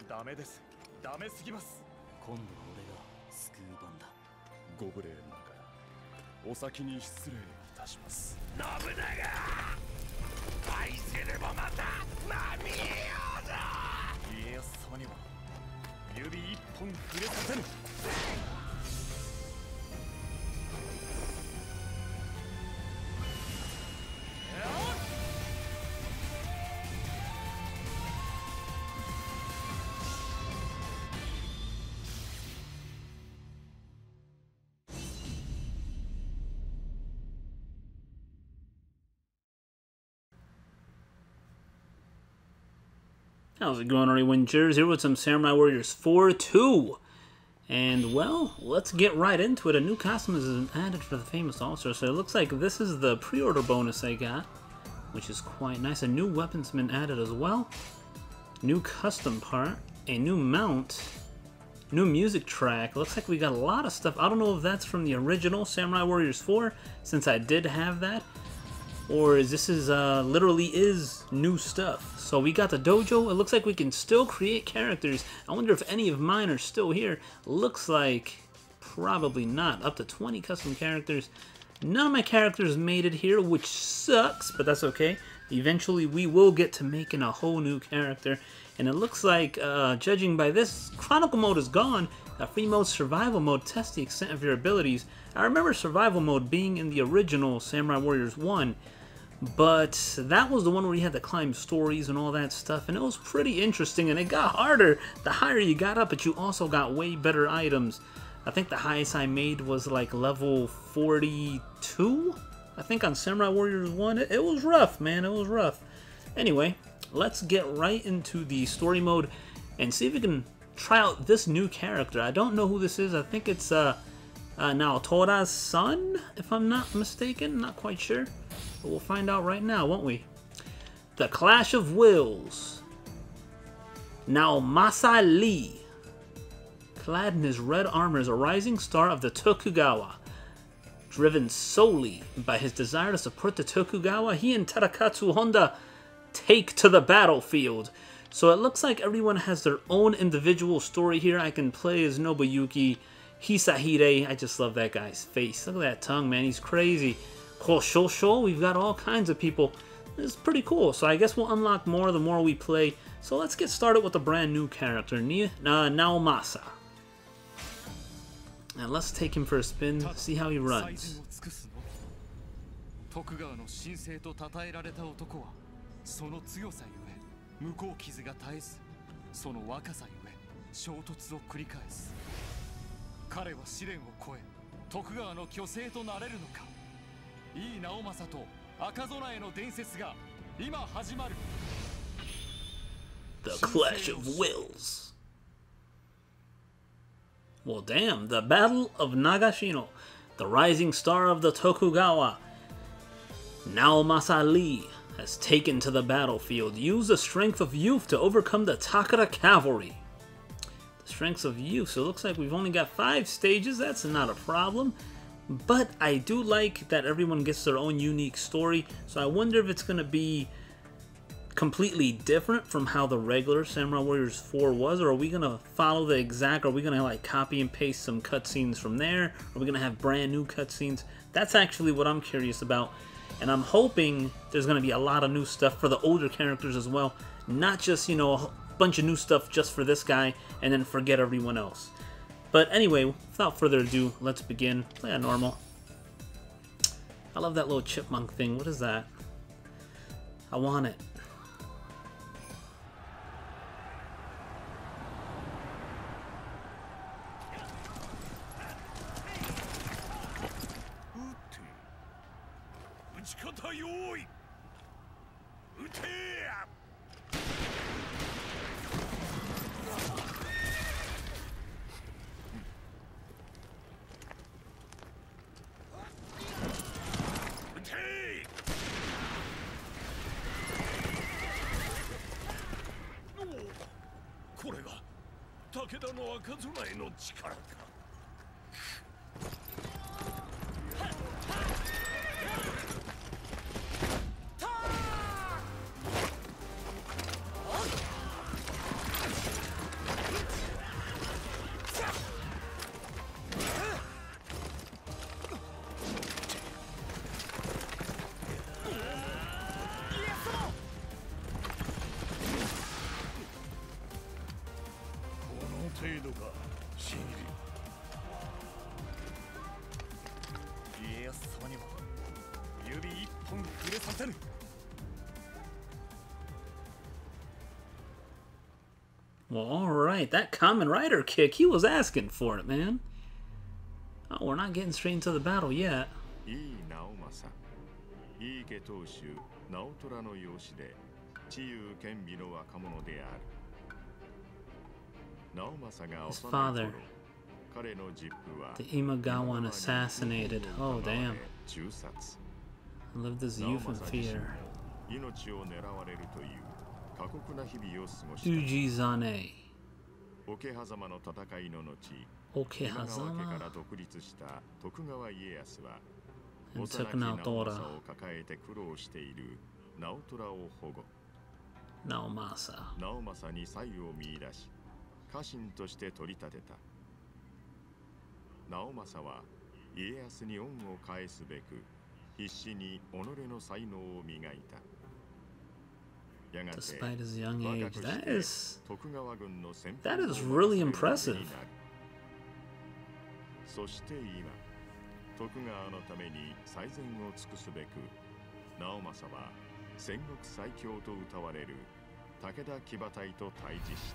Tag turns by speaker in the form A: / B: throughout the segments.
A: ダメです。ダメすぎます。
B: 今度は俺が救う番だ。
A: ご無礼ながらお先に失礼いたします。
C: 信長、愛せればまた間見えようぞ。
A: 家康様には指一本触れさせぬ。
D: How's it going, everyone? Jerz here with some Samurai Warriors 4-2. And, well, let's get right into it. A new costume is added for the famous officer. So it looks like this is the pre-order bonus I got, which is quite nice. A new weapon's been added as well. New custom part. A new mount. New music track. Looks like we got a lot of stuff. I don't know if that's from the original Samurai Warriors 4, since I did have that. Or this is literally is new stuff. So we got the dojo. It looks like we can still create characters. I wonder if any of mine are still here. Looks like probably not. Up to 20 custom characters. None of my characters made it here, which sucks, but that's okay. Eventually we will get to making a whole new character. And it looks like, judging by this, Chronicle mode is gone. Free mode, survival mode, test the extent of your abilities. I remember survival mode being in the original Samurai Warriors 1. But that was the one where you had to climb stories and all that stuff, and it was pretty interesting, and it got harder the higher you got up, but you also got way better items. I think the highest I made was like level 42, I think, on Samurai Warriors 1. It was rough, man, it was rough. Anyway, let's get right into the story mode and see if we can try out this new character. I don't know who this is. I think it's Naotora's son, if I'm not mistaken. Not quite sure. But we'll find out right now, won't we? The Clash of Wills. Naomasa Lee, clad in his red armor, is a rising star of the Tokugawa. Driven solely by his desire to support the Tokugawa, he and Tadakatsu Honda take to the battlefield. So it looks like everyone has their own individual story here. I can play as Nobuyuki Hisahide. I just love that guy's face. Look at that tongue, man. He's crazy. Koshosho, we've got all kinds of people. It's pretty cool. So I guess we'll unlock more the more we play. So let's get started with a brand new character, Naomasa. And let's take him for a spin, see how he runs.
E: 徳川の神聖と称えられた男はその強さゆえ向こう傷が絶えずその若さゆえ衝突を繰り返す彼は試練を超え徳川の巨星となれるのか井伊直政と赤備えの伝説が今始まる
D: The Clash of Wills. Well, damn, the Battle of Nagashino, the rising star of the Tokugawa, Naomasa Lee, has taken to the battlefield. Use the strength of youth to overcome the Takara cavalry. The strengths of youth, so it looks like we've only got 5 stages. That's not a problem. But I do like that everyone gets their own unique story, so I wonder if it's going to be completely different from how the regular Samurai Warriors 4 was, or are we going to follow the exact, are we going to like copy and paste some cutscenes from there? Are we going to have brand new cutscenes? That's actually what I'm curious about, and I'm hoping there's going to be a lot of new stuff for the older characters as well, not just, you know, a bunch of new stuff just for this guy and then forget everyone else. But anyway, without further ado, let's begin. Play on normal. I love that little chipmunk thing. What is that? I want it.
C: 程度か新入り。家康様には指一本触れさせる。
D: Well, alright, that Kamen Rider kick, he was asking for it, man. Oh, we're not getting straight into the battle yet.
F: いい直政、いい家当主直虎の養子で知勇兼備の若者である。直政が
D: His
F: 幼い
D: father,
F: 頃、彼の実父は
D: the Imagawan assassinated. Oh, damn.
F: 銃殺。
D: Lived his youth in fear.
F: 命を狙われるという過酷な日々を過ごした。
D: Ujizane.
F: 桶狭間の戦いの後、
D: Okay,
F: 今川家
D: Hazama.
F: から独立した徳川家康は
D: And
F: 幼
D: took
F: き直
D: Naotora.
F: 政を抱えて苦労している直虎を保護。
D: Naomasa.
F: 直政に才を見出し、家臣として取り立てた。直政は家康に恩を返すべく、必死に己の才能を磨いた。やがて
D: Despite his young
F: 若
D: age,
F: くし
D: that
F: て
D: is
F: 徳川軍の先
D: that
F: 鋒
D: is
F: を
D: really
F: 任せ
D: impressive.
F: るようになる。そして今、徳川のために最善を尽くすべく、直政は戦国最強と謳われる武田騎馬隊と対峙し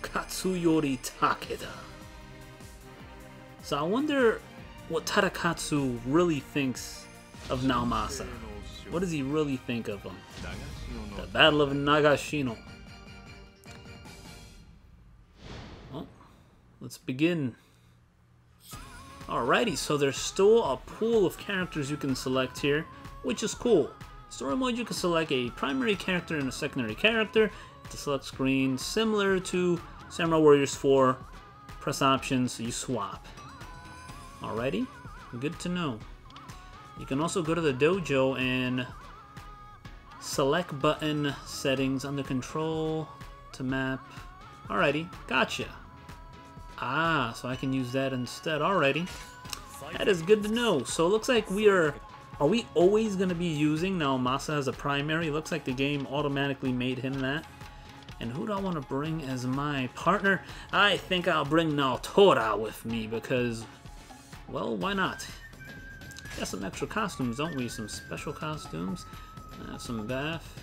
F: た。
D: Katsuyori Takeda. So I wonder what Tadakatsu really thinks of Naomasa. What does he really think of him? The Battle of Nagashino. Well, let's begin. Alrighty, so there's still a pool of characters you can select here, which is cool. Story mode, you can select a primary character and a secondary character. The select screen, similar to Samurai Warriors 4. Press options, you swap. Alrighty, good to know. You can also go to the dojo and select button settings under control to map. Alrighty, gotcha. Ah, so I can use that instead. Alrighty. That is good to know. So it looks like we are we always going to be using Naomasa as a primary? It looks like the game automatically made him that. And who do I want to bring as my partner? I think I'll bring Naotora with me because, well, why not? Got some extra costumes, don't we? Some special costumes. Some bath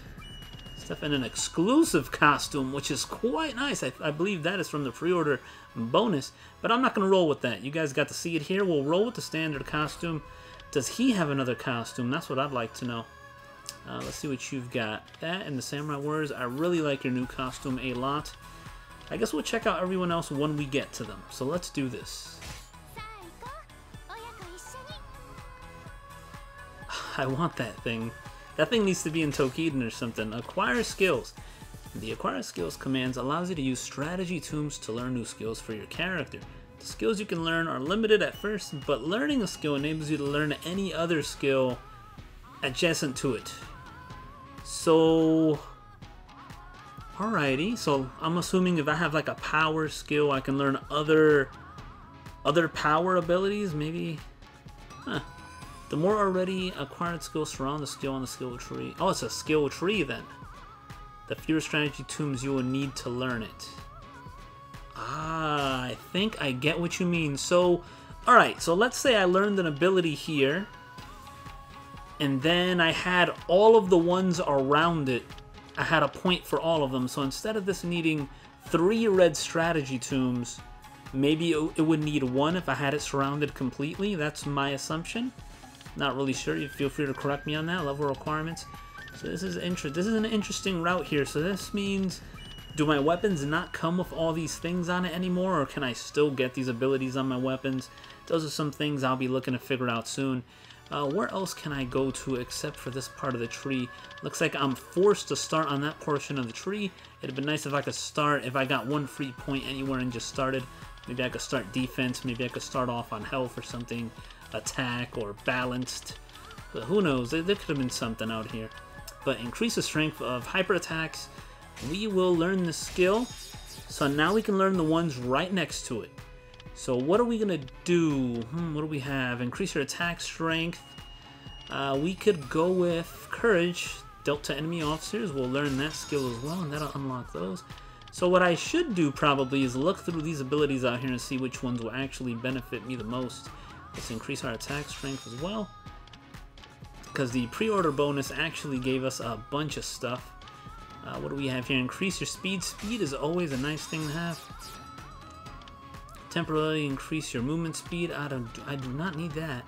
D: stuff and an exclusive costume, which is quite nice. I believe that is from the pre-order bonus, but I'm not going to roll with that. You guys got to see it here. We'll roll with the standard costume. Does he have another costume? That's what I'd like to know. Let's see what you've got. That and the Samurai Warriors. I really like your new costume a lot. I guess we'll check out everyone else when we get to them. So let's do this. I want that thing. That thing needs to be in Tokiden or something. Acquire skills. The Acquire Skills commands allows you to use strategy tombs to learn new skills for your character. The skills you can learn are limited at first, but learning a skill enables you to learn any other skill adjacent to it. So, alrighty. So I'm assuming if I have like a power skill, I can learn other power abilities, maybe. Huh. The more already acquired skills surround the skill on the skill tree. Oh, it's a skill tree then. The fewer strategy tombs you will need to learn it. Ah, I think I get what you mean. So, alright, so let's say I learned an ability here, and then I had all of the ones around it. I had a point for all of them. So instead of this needing 3 red strategy tombs, maybe it would need 1 if I had it surrounded completely. That's my assumption. Not really sure. You feel free to correct me on that. Level requirements. So this is an interesting route here. So this means, do my weapons not come with all these things on it anymore, or can I still get these abilities on my weapons? Those are some things I'll be looking to figure out soon. Where else can I go to except for this part of the tree? Looks like I'm forced to start on that portion of the tree. It'd be nice if I could start, if I got 1 free point anywhere and just started. Maybe I could start defense. Maybe I could start off on health or something. Attack or balanced. But who knows? There could have been something out here. But increase the strength of hyper attacks. We will learn the skill. So now we can learn the ones right next to it. So what are we going to do? What do we have? Increase your attack strength. We could go with courage. Dealt to enemy officers. We'll learn that skill as well, and that'll unlock those. So what I should do probably is look through these abilities out here and see which ones will actually benefit me the most. Let's increase our attack strength as well, because the pre-order bonus actually gave us a bunch of stuff. What do we have here? Increase your speed. Speed is always a nice thing to have. Temporarily increase your movement speed. I do not need that.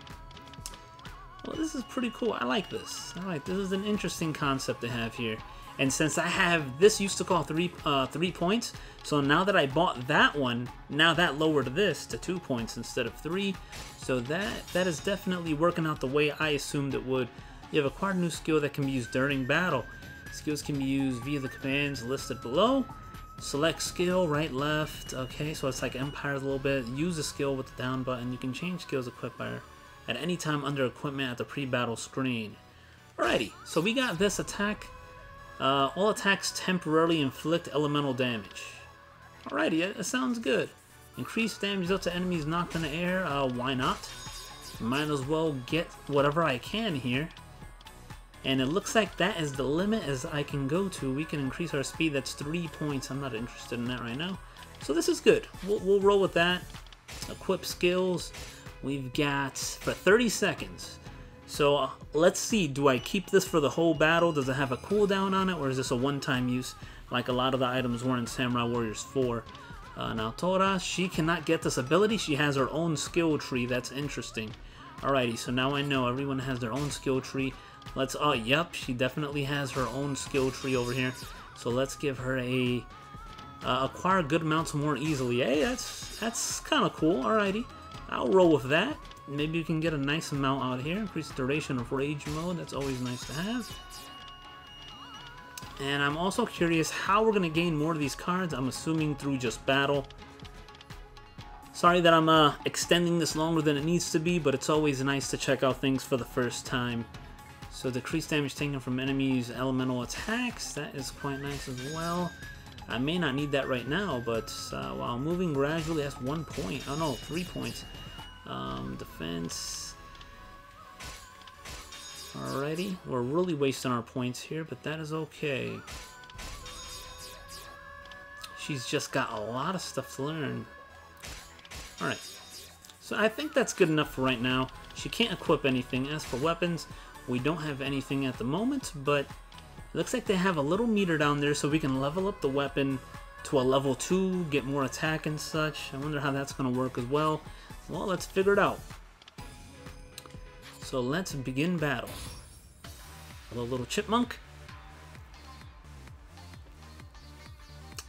D: Well, this is pretty cool. I like this. This is an interesting concept to have here. And since I have this used to cost 3 points, so now that I bought that one, now that lowered this to 2 points instead of 3. So that is definitely working out the way I assumed it would. You have acquired a new skill that can be used during battle. Skills can be used via the commands listed below. Select skill, right, left. Okay, so it's like Empires a little bit. Use the skill with the down button. You can change skills equipped by at any time under equipment at the pre-battle screen. Alrighty, so we got this attack. All attacks temporarily inflict elemental damage. Alrighty, it sounds good. Increase damage up to enemies knocked in the air. Why not? Might as well get whatever I can here. And it looks like that is the limit as I can go to. We can increase our speed. That's 3 points. I'm not interested in that right now. So this is good. We'll roll with that. Equip skills. We've got for 30 seconds. So let's see, do I keep this for the whole battle? Does it have a cooldown on it, or is this a one-time use like a lot of the items were in Samurai Warriors 4? Now Tora, she cannot get this ability. She has her own skill tree. That's interesting. Alrighty, so now I know everyone has their own skill tree. Let's, oh, yep, she definitely has her own skill tree over here. So let's give her a, acquire good amounts more easily. Hey, that's kind of cool. Alrighty, I'll roll with that. Maybe you can get a nice amount out here. Increase the duration of rage mode. That's always nice to have. And I'm also curious how we're going to gain more of these cards. I'm assuming through just battle. Sorry that I'm extending this longer than it needs to be, but it's always nice to check out things for the first time. So decrease damage taken from enemies' elemental attacks. That is quite nice as well. I may not need that right now, but while moving gradually, that's 1 point. Oh no, 3 points. Defense. Alrighty, we're really wasting our points here, but that is okay. She's just got a lot of stuff to learn. Alright, so I think that's good enough for right now. She can't equip anything. As for weapons, we don't have anything at the moment, but it looks like they have a little meter down there so we can level up the weapon to a level 2, get more attack and such. I wonder how that's going to work as well. Well, let's figure it out. So let's begin battle. Hello, little chipmunk.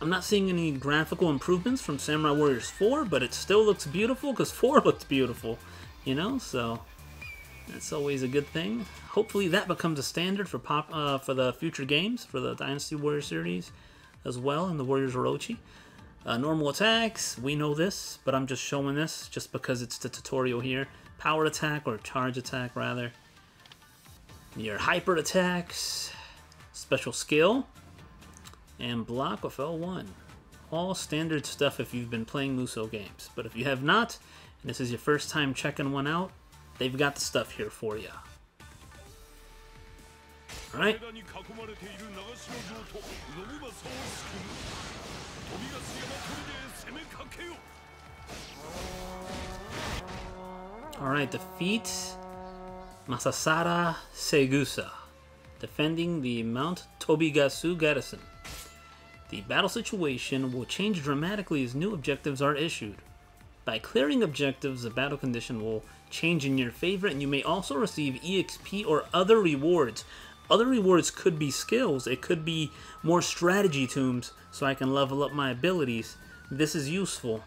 D: I'm not seeing any graphical improvements from Samurai Warriors 4, but it still looks beautiful because 4 looked beautiful, you know, so that's always a good thing. Hopefully that becomes a standard for for the future games, for the Dynasty Warrior series as well, and the Warriors Orochi. Normal attacks, we know this, but I'm just showing this just because it's the tutorial here. Power attack, or charge attack rather. Your hyper attacks, special skill, and block with L1. All standard stuff if you've been playing Musou games. But if you have not, and this is your first time checking one out, they've got the stuff here for you. Alright. Alright, defeat Masasara Segusa, defending the Mount Tobigasu garrison. The battle situation will change dramatically as new objectives are issued. By clearing objectives, the battle condition will change in your favor, and you may also receive EXP or other rewards. Other rewards could be skills, it could be more strategy tombs, so I can level up my abilities. This is useful.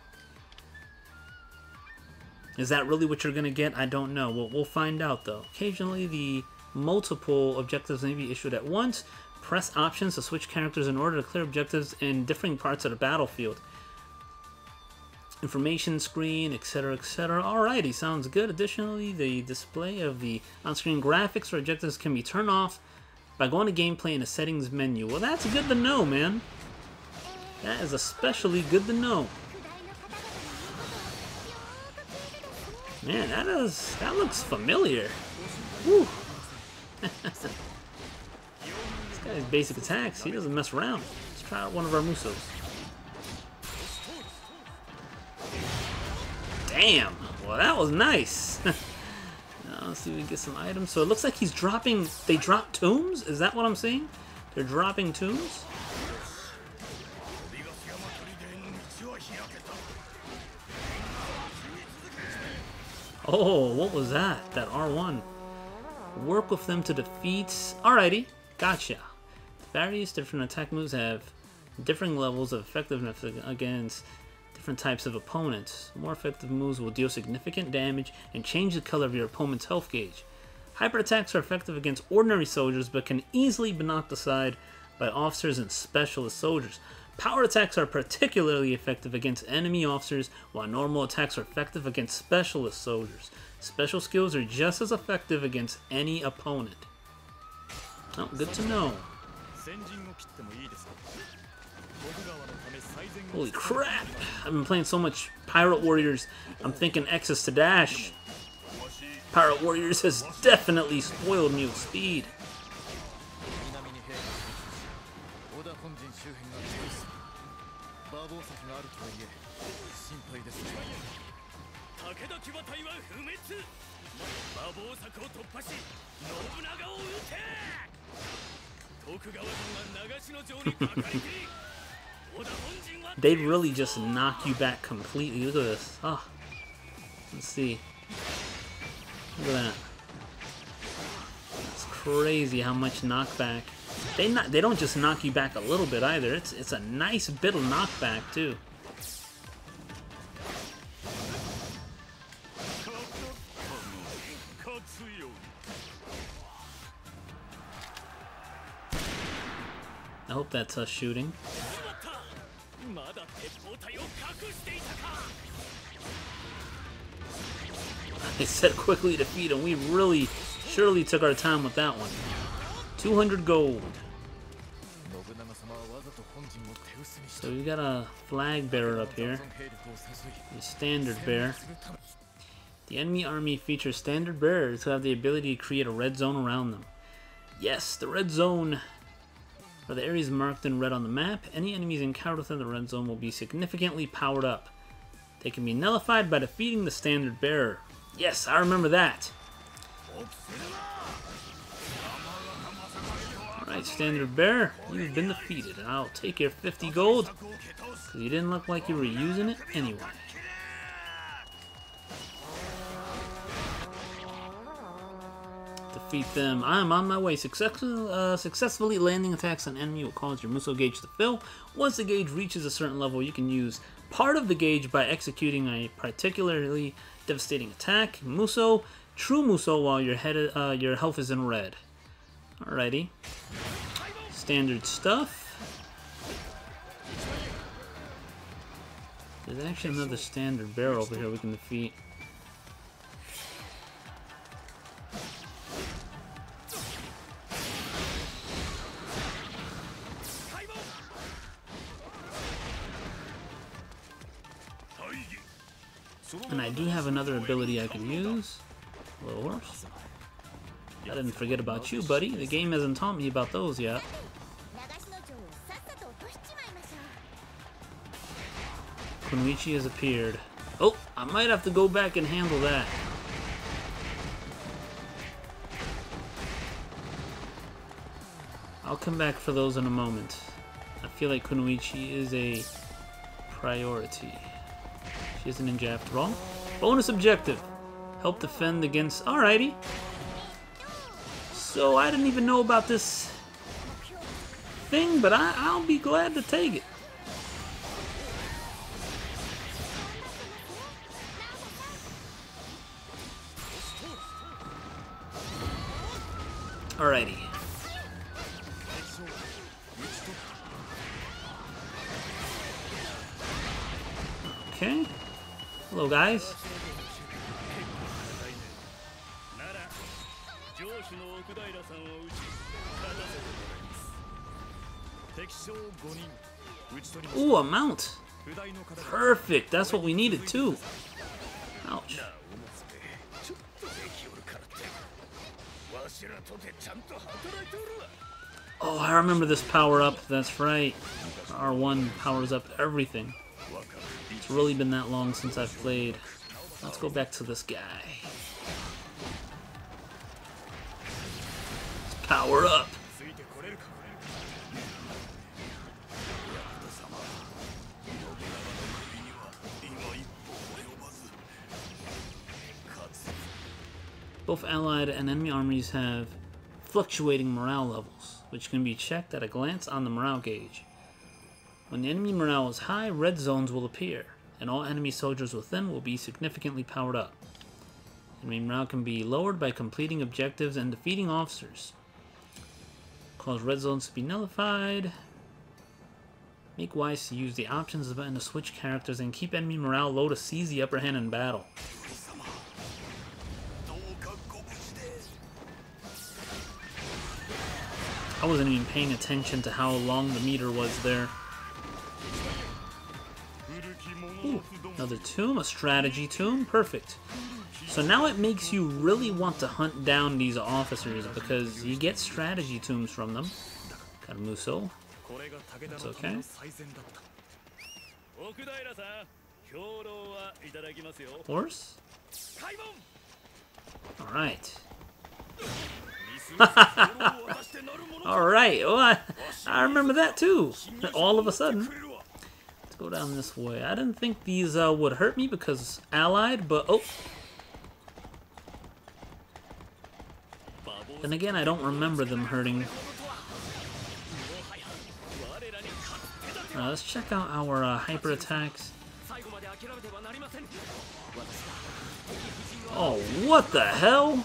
D: Is that really what you're going to get? I don't know. We'll find out though. Occasionally the multiple objectives may be issued at once. Press options to switch characters in order to clear objectives in different parts of the battlefield. Information screen, etc, etc. Alrighty, sounds good. Additionally, the display of the on-screen graphics for objectives can be turned off by going to gameplay in the settings menu. Well, that's good to know, man. That is especially good to know. Man, that looks familiar. Whew. This guy's basic attacks, he doesn't mess around. Let's try out one of our Musos. Damn. Well, that was nice. Now, let's see if we can get some items. So it looks like he's dropping... They drop tombs? Is that what I'm seeing? They're dropping tombs? Oh, what was that? That R1. Work with them to defeat... Alrighty. Gotcha. Various different attack moves have differing levels of effectiveness against different types of opponents. More effective moves will deal significant damage and change the color of your opponent's health gauge. Hyper attacks are effective against ordinary soldiers but can easily be knocked aside by officers and specialist soldiers. Power attacks are particularly effective against enemy officers, while normal attacks are effective against specialist soldiers. Special skills are just as effective against any opponent. Oh, good to know. Holy crap! I've been playing so much Pirate Warriors, I'm thinking X's to dash. Pirate Warriors has definitely spoiled me with speed. They'd really just knock you back completely. Look at this. Oh, let's see. Look at that. It's crazy how much knockback. They don't just knock you back a little bit either. It's a nice bit of knockback too. I hope that's us shooting. I said quickly defeat him. We really surely took our time with that one. 200 gold. So we got a flag bearer up here. A standard bearer. The enemy army features standard bearers who have the ability to create a red zone around them. Yes, the red zone are the areas marked in red on the map. Any enemies encountered within the red zone will be significantly powered up. They can be nullified by defeating the standard bearer. Yes, I remember that. Alright, standard bearer, you've been defeated. And I'll take your 50 gold, because you didn't look like you were using it anyway. Defeat them. I'm on my way. Successfully landing attacks on enemy will cause your Muso gauge to fill. Once the gauge reaches a certain level, you can use part of the gauge by executing a particularly devastating attack. Muso, true Muso, while your health is in red. Alrighty. Standard stuff. There's actually another standard bear over here we can defeat. And I do have another ability I can use. Little horse. I didn't forget about you, buddy. The game hasn't taught me about those yet. Kunoichi has appeared. Oh, I might have to go back and handle that. I'll come back for those in a moment. I feel like Kunoichi is a priority. She is a ninja after all. Bonus objective. Help defend against... Alrighty. So I didn't even know about this thing, but I'll be glad to take it. Alrighty. Okay. Hello, guys. Ooh, a mount. Perfect. That's what we needed too. Ouch. Oh, I remember this power up. That's right. R1 powers up everything. It's really been that long since I've played. Let's go back to this guy. Let's power up. Both allied and enemy armies have fluctuating morale levels, which can be checked at a glance on the morale gauge. When the enemy morale is high, red zones will appear, and all enemy soldiers within will be significantly powered up. Enemy morale can be lowered by completing objectives and defeating officers. Cause red zones to be nullified. Make wise to use the options button to switch characters and keep enemy morale low to seize the upper hand in battle. I wasn't even paying attention to how long the meter was there. Ooh, another tomb, a strategy tomb, perfect. So now it makes you really want to hunt down these officers because you get strategy tombs from them. Got a Muso. That's okay. Horse? Alright. Alright, well, I remember that too. All of a sudden. Let's go down this way. I didn't think these would hurt me because allied, but oh. Then again, I don't remember them hurting. Let's check out our hyper attacks. Oh, what the hell?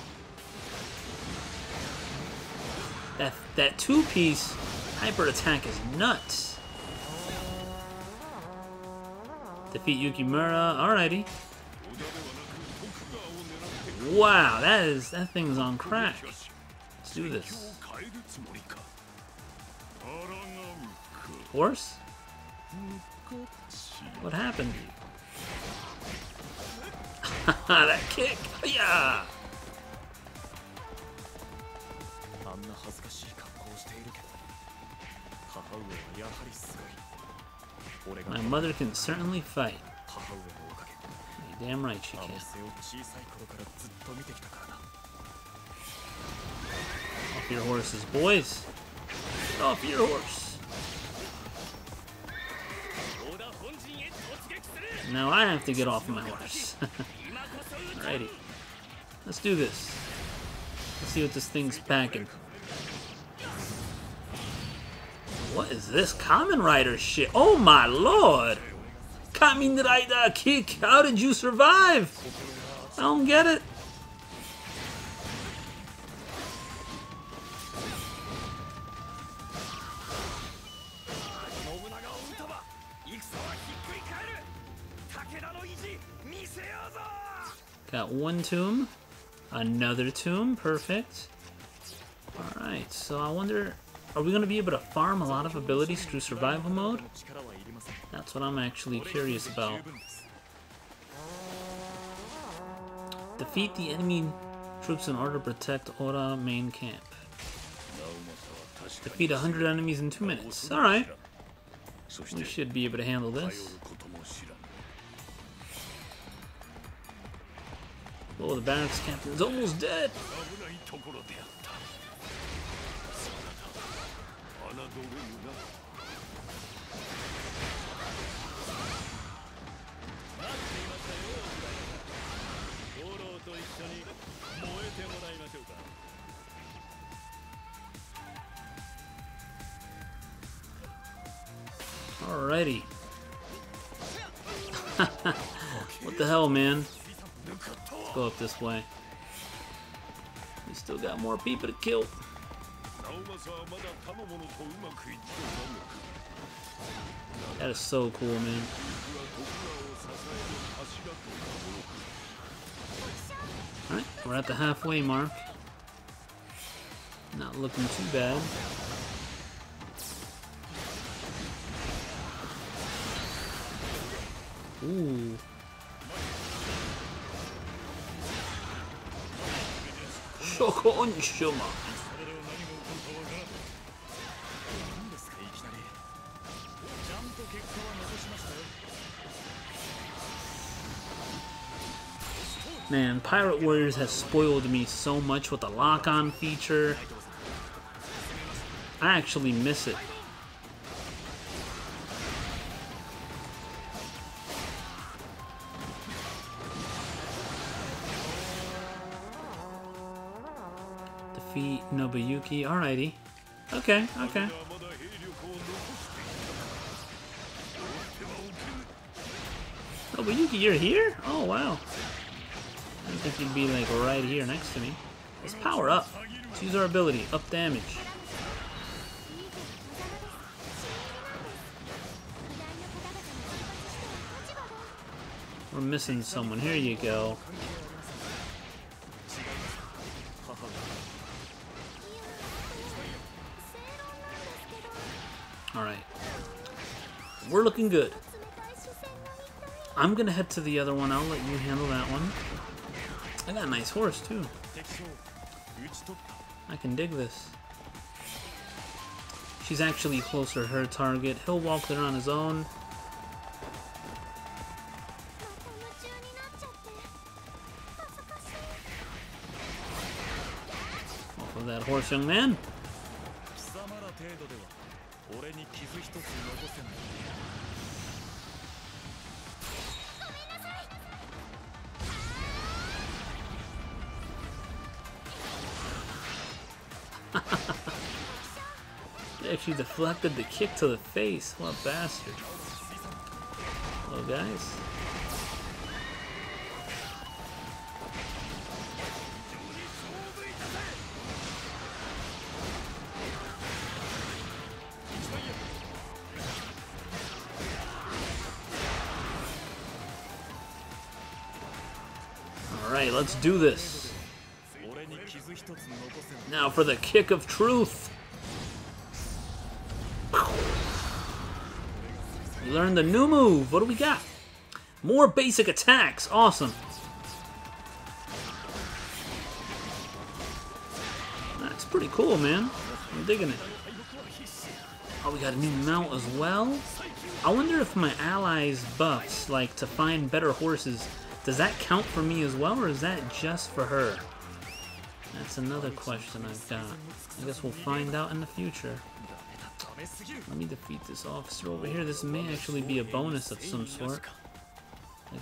D: That two-piece hyper attack is nuts. Defeat Yukimura, alrighty. Wow, that thing's on crack. Let's do this. Horse? What happened? That kick! Yeah! My mother can certainly fight. You're damn right she can. Off your horses, boys. Get off your horse. Now I have to get off my horse. Alrighty. Let's do this. Let's see what this thing's packing. What is this Kamen Rider shit? Oh my lord! Kamen Rider kick! How did you survive? I don't get it. Got one tomb, another tomb, perfect. Alright, so I wonder, are we going to be able to farm a lot of abilities through survival mode? That's what I'm actually curious about. Defeat the enemy troops in order to protect Ora main camp. Defeat 100 enemies in 2 minutes. Alright. We should be able to handle this. Oh, the barracks captain's almost dead. Alrighty. What the hell, man? Let's go up this way. We still got more people to kill. That is so cool, man. Alright, we're at the halfway mark. Not looking too bad. Ooh. Shoko Onshuma. Man, Pirate Warriors has spoiled me so much with the lock-on feature. I actually miss it. Defeat Nobuyuki. Alrighty. Okay, okay. Nobuyuki, you're here? Oh, wow. I didn't think you'd be, like, right here next to me. Let's power up. Let's use our ability. Up damage. We're missing someone. Here you go. Alright. We're looking good. I'm gonna head to the other one. I'll let you handle that one. I got a nice horse, too. I can dig this. She's actually closer to her target. He'll walk there on his own. Off of that horse, young man. They actually deflected the kick to the face. What a bastard. Hello, guys. Alright, let's do this. Now for the kick of truth. We learned the new move. What do we got? More basic attacks. Awesome. That's pretty cool, man. I'm digging it. Oh, we got a new mount as well. I wonder if my allies' buffs, like to find better horses, does that count for me as well, or is that just for her? That's another question I've got. I guess we'll find out in the future. Let me defeat this officer over here. This may actually be a bonus of some sort.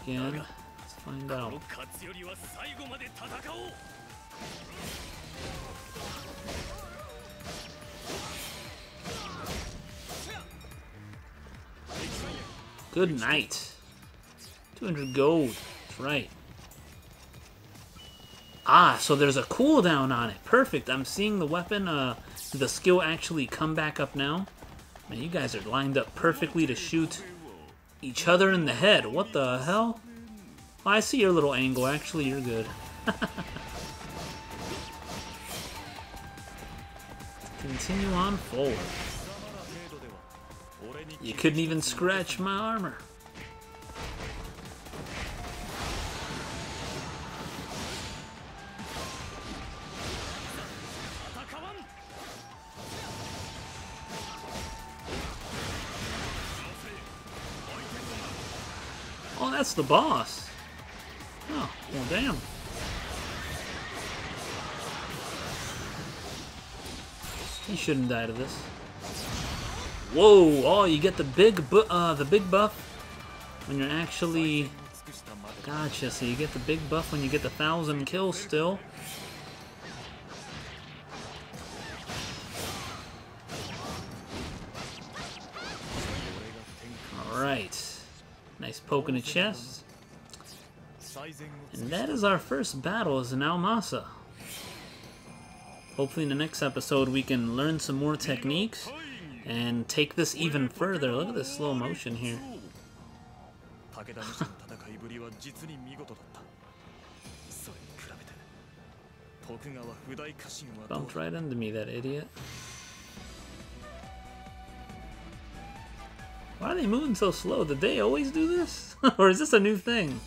D: Again, let's find out. Good night. 200 gold. That's right. Ah, so there's a cooldown on it. Perfect. I'm seeing the weapon, the skill actually come back up now. Man, you guys are lined up perfectly to shoot each other in the head. What the hell? Oh, I see your little angle. Actually, you're good. Continue on forward. You couldn't even scratch my armor. Oh, that's the boss. Oh, well, damn. He shouldn't die to this. Whoa! Oh, you get the big buff when you're actually. Gotcha. So you get the big buff when you get the 1,000 kills still. All right. Nice poke in the chest. And that is our first battle as an Almasa. Hopefully in the next episode we can learn some more techniques and take this even further. Look at this slow motion here. Bumped right into me, that idiot. Why are they moving so slow? Did they always do this? Or is this a new thing?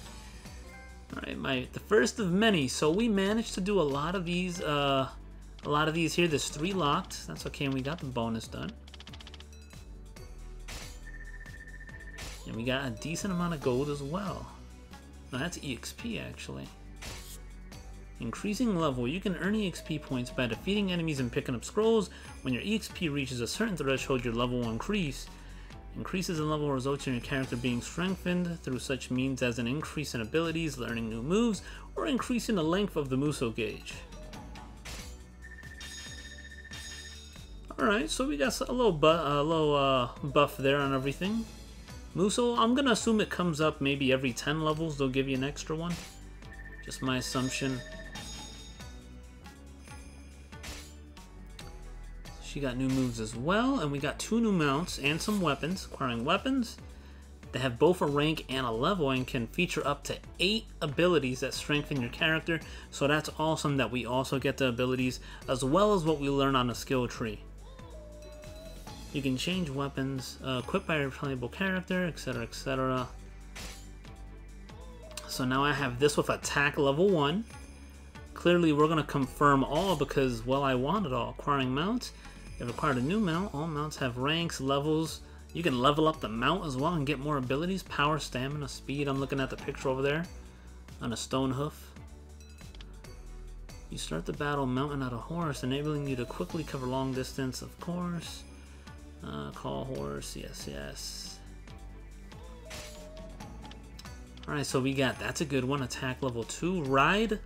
D: Alright, the first of many. So we managed to do a lot of these here. There's 3 locked. That's okay, and we got the bonus done. And we got a decent amount of gold as well. Now that's EXP actually. Increasing level. You can earn EXP points by defeating enemies and picking up scrolls. When your EXP reaches a certain threshold, your level will increase. Increases in level results in your character being strengthened through such means as an increase in abilities, learning new moves, or increasing the length of the Muso gauge. Alright, so we got a little buff there on everything. Muso, I'm gonna assume it comes up maybe every 10 levels, they'll give you an extra one. Just my assumption. She got new moves as well, and we got 2 new mounts and some weapons. Acquiring weapons, they have both a rank and a level and can feature up to 8 abilities that strengthen your character. So that's awesome that we also get the abilities as well as what we learn on the skill tree. You can change weapons equipped by your playable character, etc, etc. So now I have this with attack level 1. Clearly we're going to confirm all because, well, I want it all. Acquiring mounts. You've acquired a new mount. All mounts have ranks, levels. You can level up the mount as well and get more abilities. Power, stamina, speed. I'm looking at the picture over there on a stone hoof. You start the battle mounted on a horse, enabling you to quickly cover long distance, of course. Call horse, yes. Alright, so we got, that's a good one. Attack level 2. Ride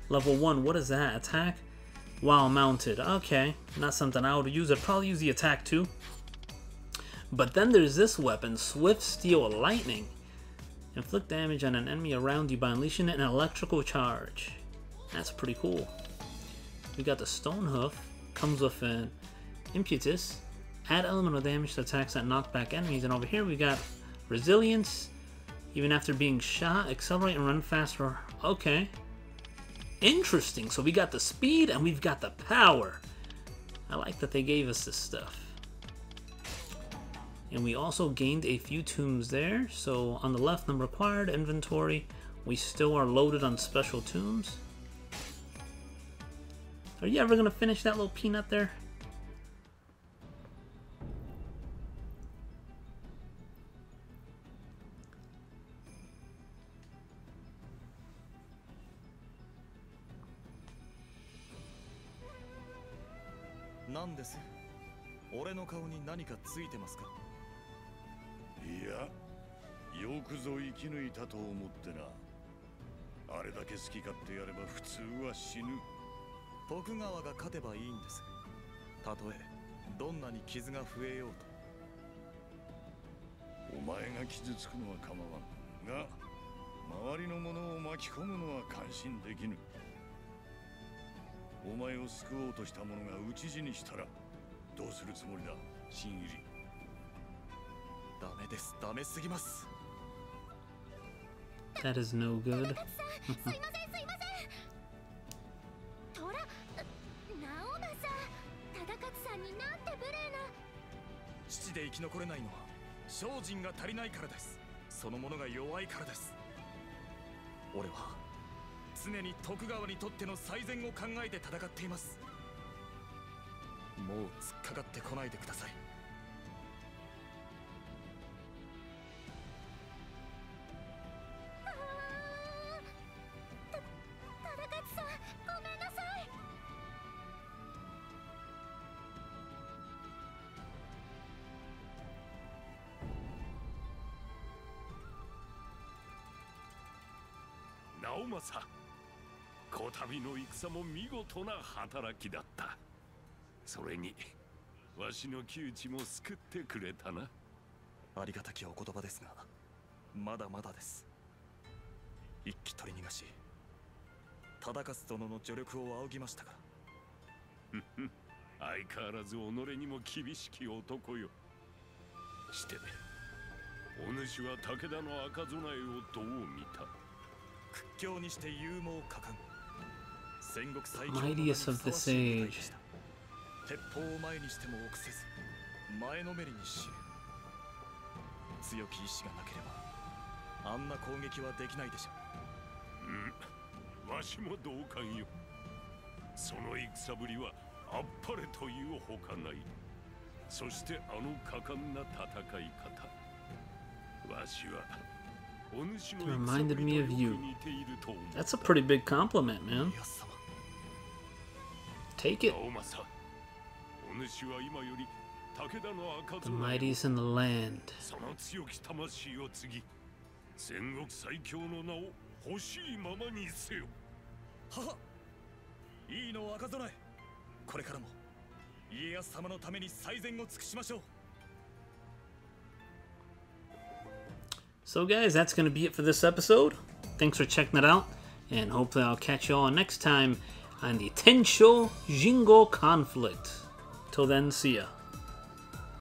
D: level 1. What is that? Attack while mounted. Okay, not something I would use. I'd probably use the attack too. But then there's this weapon, Swift Steel Lightning. Inflict damage on an enemy around you by unleashing an electrical charge. That's pretty cool. We got the Stone Hoof. Comes with an Impetus. Add elemental damage to attacks that knock back enemies. And over here we got Resilience. Even after being shot, accelerate and run faster. Okay. Interesting. So we got the speed and we've got the power. I like that they gave us this stuff. And we also gained a few tombs there. So on the left, number acquired, inventory. We still are loaded on special tombs. Are you ever going to finish that little peanut there?
E: なんです。俺の顔に何かついてますか？
G: いや、よくぞ生き抜いたと思ってな。あれだけ好き勝手やれば普通は死ぬ。
E: 徳川が勝てばいいんです。たとえどんなに傷が増えようと。
G: お前が傷つくのは構わんが、周りの者を巻き込むのは感心できぬ。お前を救おうとした者が討ち死にしたらどうするつもりだ、新入り。
E: ダメです。ダメすぎます。
D: That is no good.
H: すいません。ほら、直政、忠勝さんになんて無礼な。
E: 父で生き残れないのは精進が足りないからです。その者が弱いからです。俺は常に徳川にとっての最善を考えて戦っています。もう突っかかってこないでください。
H: 忠勝さん、ごめんなさい。
A: 直政、こたびの戦も見事な働きだった。それにわしの窮地も救ってくれたな。
E: ありがたきお言葉ですが、まだまだです。一気取り逃がし、忠勝殿の助力を仰ぎましたから。
A: 相変わらず己にも厳しき男よ。してお主は武田の赤備えをどう見た？
E: 屈強にして勇猛果敢。戦国最強の
D: Mightiest of this age.
E: 鉄砲を前にしても臆せず、前のめりにし、強き意志がなければあんな攻撃はできないでしょ
A: う。わしも同感よ。その戦ぶりはあっぱれというほかない。そしてあの果敢な戦い方。わしは
D: Reminded me of you. That's a pretty big compliment, man. Take it. The mightiest in the land.
A: その強き魂を継ぎ、戦国最強の名を欲しいままにせよ。
E: はは、いいの若備え。これからも家康様のために最善を尽くしましょう。
D: So guys, that's going to be it for this episode. Thanks for checking it out, and hopefully I'll catch you all next time on the Tensho Jingo conflict. Till then, see ya.